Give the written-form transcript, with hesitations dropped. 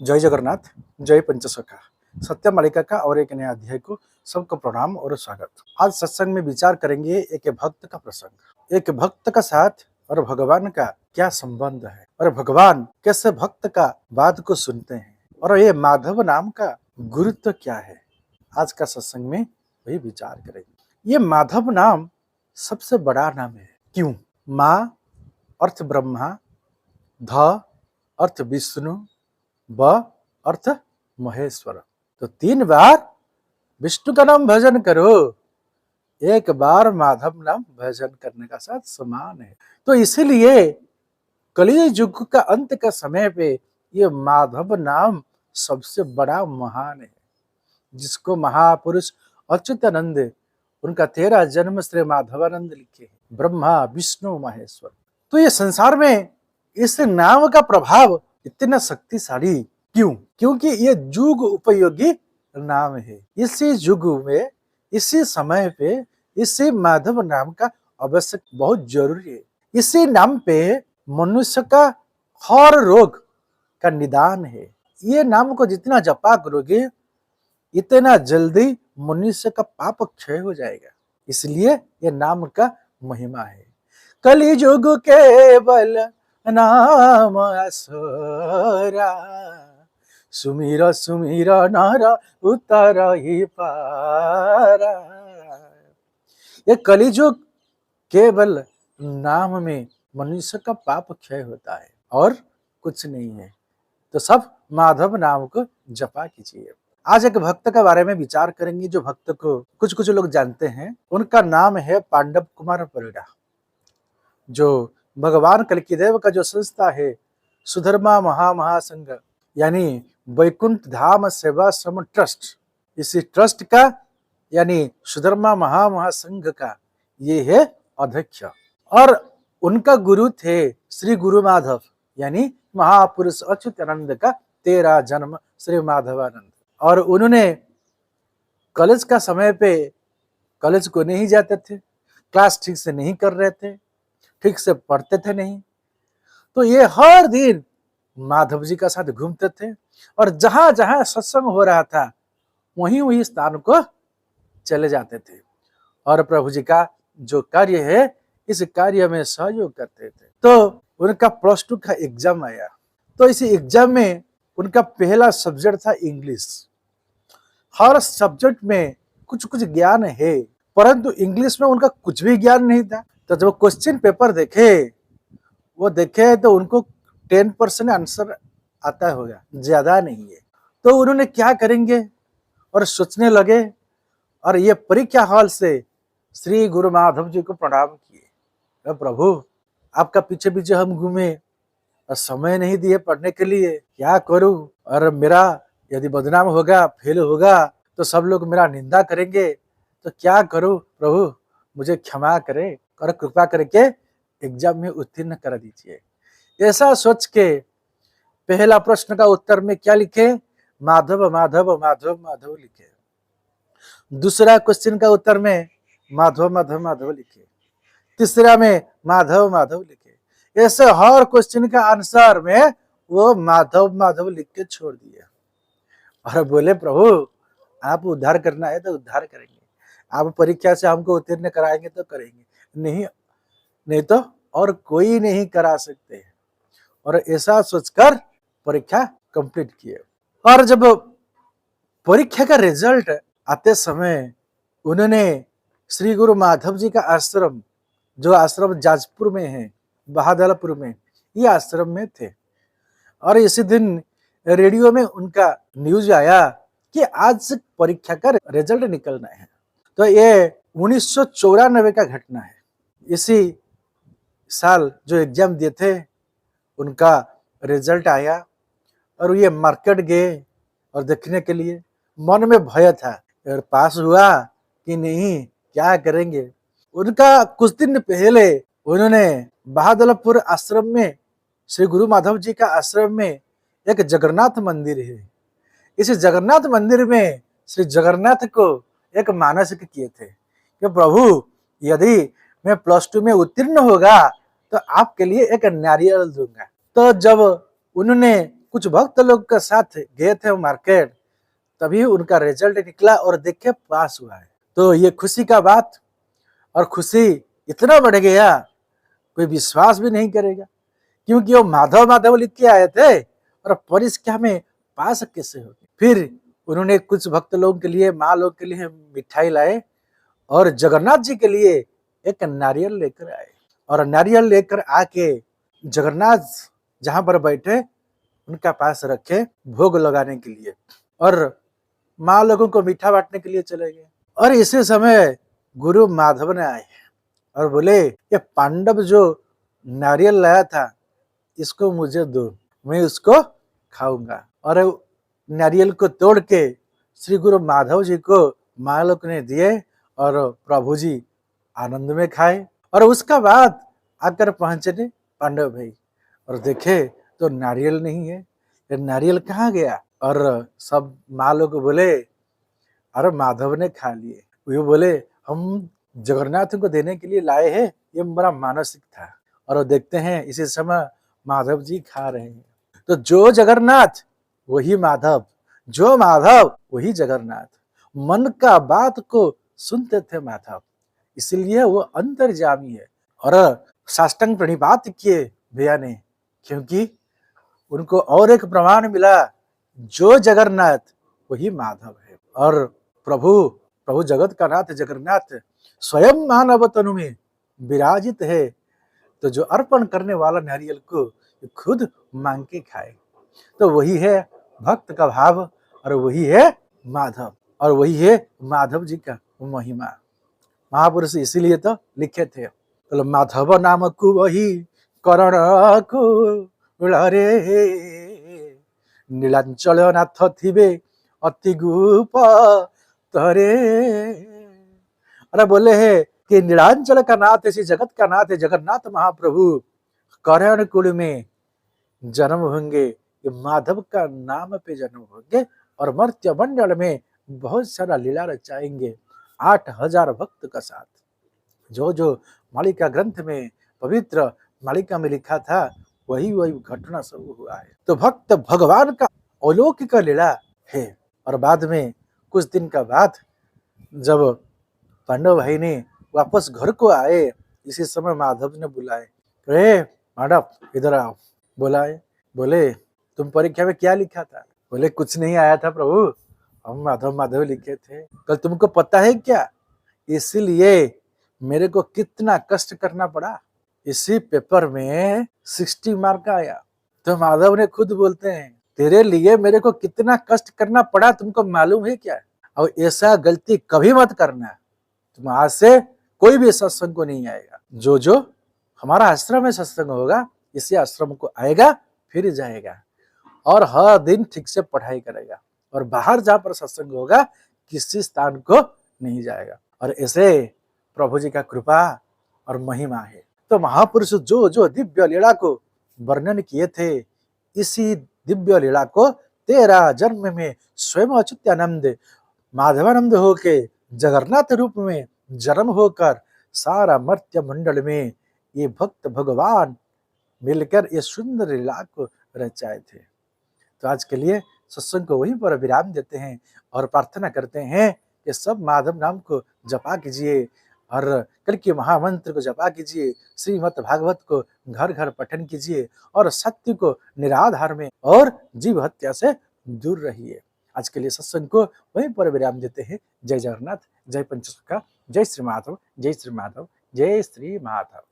जय जगन्नाथ, जय पंचसखा। सत्य मालिका का और एक नए अध्याय को सबको प्रणाम और स्वागत। आज सत्संग में विचार करेंगे एक भक्त का प्रसंग। एक भक्त का साथ और भगवान का क्या संबंध है और भगवान कैसे भक्त का बात को सुनते हैं और ये माधव नाम का गुरुत्व क्या है। आज का सत्संग में वही विचार करेंगे। ये माधव नाम सबसे बड़ा नाम है। क्यों? माँ अर्थ ब्रह्मा, ध अर्थ विष्णु, ब अर्थ महेश्वर। तो 3 बार विष्णु का नाम भजन करो, एक बार माधव नाम भजन करने का साथ समान है। तो इसीलिए कलयुग युग का अंत का समय पे ये माधव नाम सबसे बड़ा महान है, जिसको महापुरुष अच्युतानंद उनका 13 जन्म श्री माधवानंद लिखे, ब्रह्मा विष्णु महेश्वर। तो ये संसार में इस नाम का प्रभाव इतना शक्तिशाली क्यों? क्योंकि ये युग उपयोगी नाम है। इसी युग में, इसी समय पे इसी माधव नाम का आवश्यक बहुत जरूरी है। इसी नाम पे मनुष्य का हर रोग का निदान है। ये नाम को जितना जपा करोगे इतना जल्दी मनुष्य का पाप क्षय हो जाएगा। इसलिए ये नाम का महिमा है। कलियुग केवल नाम असरा, सुमिर सुमिर नर उतर ही पारा। ये कलियुग केवल नाम में मनुष्य का पाप क्षय होता है और कुछ नहीं है। तो सब माधव नाम को जपा कीजिए। आज एक भक्त के बारे में विचार करेंगे, जो भक्त को कुछ कुछ लोग जानते हैं। उनका नाम है पांडव कुमार परिड़ा, जो भगवान कल्किदेव का जो संस्था है सुधर्मा महासंघ यानी वैकुंठ धाम सेवाश्रम ट्रस्ट, इसी ट्रस्ट का यानी सुधर्मा महासंघ का ये है अध्यक्ष। और उनका गुरु थे श्री गुरु माधव यानी महापुरुष अच्युतानंद का 13 जन्म श्री माधवानंद। और उन्होंने कॉलेज का समय पे कॉलेज को नहीं जाते थे, क्लास ठीक से नहीं कर रहे थे, ठीक से पढ़ते थे नहीं। तो ये हर दिन माधव जी का साथ घूमते थे और जहां जहां सत्संग हो रहा था वहीं वहीं स्थान को चले जाते थे और प्रभु जी का जो कार्य है इस कार्य में सहयोग करते थे। तो उनका +2 का एग्जाम आया। तो इसी एग्जाम में उनका पहला सब्जेक्ट था इंग्लिश। हर सब्जेक्ट में कुछ कुछ ज्ञान है, परंतु इंग्लिश में उनका कुछ भी ज्ञान नहीं था। तो जब क्वेश्चन पेपर देखे तो उनको 10% आंसर आता होगा, ज्यादा नहीं है। तो उन्होंने क्या करेंगे और सोचने लगे और ये परीक्षा हॉल से श्री गुरु माधव जी को प्रणाम किए। प्रभु, आपका पीछे पीछे हम घूमे और समय नहीं दिए पढ़ने के लिए, क्या करूं? और मेरा यदि बदनाम होगा, फेल होगा तो सब लोग मेरा निंदा करेंगे, तो क्या करूं? प्रभु मुझे क्षमा करें और कृपा करके एग्जाम में उत्तीर्ण कर दीजिए। ऐसा सोच के पहला प्रश्न का उत्तर में क्या लिखे? माधव माधव माधव माधव लिखे। दूसरा क्वेश्चन का उत्तर में माधव माधव माधव लिखे। तीसरा में माधव माधव लिखे। ऐसे हर क्वेश्चन का आंसर में वो माधव माधव लिख के छोड़ दिया और बोले, प्रभु आप उद्धार करना है तो उद्धार करेंगे, आप परीक्षा से हमको उत्तीर्ण कराएंगे तो करेंगे, नहीं तो और कोई नहीं करा सकते। और ऐसा सोचकर परीक्षा कंप्लीट किए। और जब परीक्षा का रिजल्ट आते समय उन्होंने श्री गुरु माधव जी का आश्रम, जो आश्रम जाजपुर में है, बहादुरपुर में, ये आश्रम में थे। और इसी दिन रेडियो में उनका न्यूज आया कि आज परीक्षा का रिजल्ट निकलना है। तो ये 1994 का घटना है। इसी साल जो एग्जाम दिए थे उनका रिजल्ट आया और ये मार्केट गए और देखने के लिए। मन में भय था, और पास हुआ कि नहीं, क्या करेंगे। उनका कुछ दिन पहले उन्होंने बहादुरपुर आश्रम में, श्री गुरु माधव जी का आश्रम में एक जगन्नाथ मंदिर है। इस जगन्नाथ मंदिर में श्री जगन्नाथ को एक मानसिक किए थे कि प्रभु यदि मैं +2 में उत्तीर्ण होगा तो आपके लिए एक नारियल दूंगा। तो जब उन्होंने कुछ भक्त लोग के साथ गए थे मार्केट, तभी उनका रिजल्ट निकला और देखे पास हुआ है। तो ये खुशी का बात, और खुशी इतना बढ़ गया कोई विश्वास भी नहीं करेगा, क्योंकि वो माधव माधव लिख के आए थे और परीक्षा में पास कैसे हो। फिर उन्होंने कुछ भक्त लोगों के लिए, माँ लोग के लिए मिठाई लाए और जगन्नाथ जी के लिए एक नारियल लेकर आए, और नारियल लेकर आके जगन्नाथ जहां पर बैठे उनका पास रखे भोग लगाने के लिए, और माँ लोगों को मीठा बांटने के लिए चले गए। और इसी समय गुरु माधव ने आए और बोले, ये पांडव जो नारियल लाया था इसको मुझे दो, मैं उसको खाऊंगा। और नारियल को तोड़ के श्री गुरु माधव जी को माँ लोग ने दिए और प्रभु जी आनंद में खाए। और उसका बाद आकर पहुंचे पांडव भाई और देखे तो नारियल नहीं है, ये नारियल कहाँ गया। और सब माँ लोग बोले, अरे माधव ने खा लिए। वो बोले, हम जगन्नाथ को देने के लिए लाए हैं, ये बड़ा मानसिक था। और देखते हैं इसी समय माधव जी खा रहे हैं। तो जो जगन्नाथ वही माधव, जो माधव वही जगन्नाथ, मन का बात को सुनते थे माधव, इसलिए वो अंतर्यामी है। और साष्टांग प्रणिपात किए भैया ने, क्योंकि उनको और एक प्रमाण मिला, जो जगन्नाथ वही माधव है। और प्रभु जगत का नाथ जगन्नाथ स्वयं मानव तनु में विराजित है। तो जो अर्पण करने वाला नारियल को खुद मांग के खाए, तो वही है भक्त का भाव, और वही है माधव, और वही है माधव जी का महिमा। महापुरुष इसीलिए तो लिखे थे, तो माधव नाम को वही करण को रे, नीलांचल नाथ थिबे अति गुप तरे। अरे बोले है कि नीलांचल का नाथ, इसी जगत का नाथ है जगन्नाथ महाप्रभु, करण कुल में जन्म होंगे, ये माधव का नाम पे जन्म होंगे, और मर्त्य मंडल में बहुत सारा लीला रचाएंगे 8000 भक्त का साथ। जो जो मालिका ग्रंथ में, पवित्र मालिका में लिखा था, वही वही घटना सब हुआ है। तो भक्त भगवान का अलौकिक लीला है। और बाद में कुछ दिन का बाद जब पांडव भाई ने वापस घर को आए, इसी समय माधव ने बुलाए, अरे माधव इधर आओ। बुलाए, बोले तुम परीक्षा में क्या लिखा था। बोले कुछ नहीं आया था प्रभु, हम माधव माधव लिखे थे। कल तुमको पता है क्या, इसीलिए मेरे को कितना कष्ट करना पड़ा, इसी पेपर में 60 मार्क आया। तो माधव ने खुद बोलते हैं, तेरे लिए मेरे को कितना कष्ट करना पड़ा तुमको मालूम है क्या। और ऐसा गलती कभी मत करना, तुम आज से कोई भी सत्संग को नहीं आएगा। जो जो हमारा आश्रम में सत्संग होगा, इसी आश्रम को आएगा, फिर जाएगा, और हर दिन ठीक से पढ़ाई करेगा, और बाहर जहाँ पर सत्संग होगा किसी स्थान को नहीं जाएगा। और ऐसे प्रभु जी का कृपा और महिमा है। तो महापुरुष जो जो दिव्य लीला को वर्णन किए थे, इसी दिव्य लीला को 13 जन्म में स्वयं अच्युतानंद माधवानंद होके जगन्नाथ रूप में जन्म होकर सारा मर्त्य मंडल में ये भक्त भगवान मिलकर ये सुंदर लीला को रचाए थे। तो आज के लिए सत्संग को वहीं पर विराम देते हैं और प्रार्थना करते हैं कि सब माधव नाम को जपा कीजिए, और कल के महामंत्र को जपा कीजिए, श्रीमद् भागवत को घर घर पठन कीजिए, और सत्य को निराधार में और जीव हत्या से दूर रहिए। आज के लिए सत्संग को वहीं पर विराम देते हैं। जय जगन्नाथ, जय पंचसखा, जय श्री माधव, जय श्री माधव, जय श्री माधव।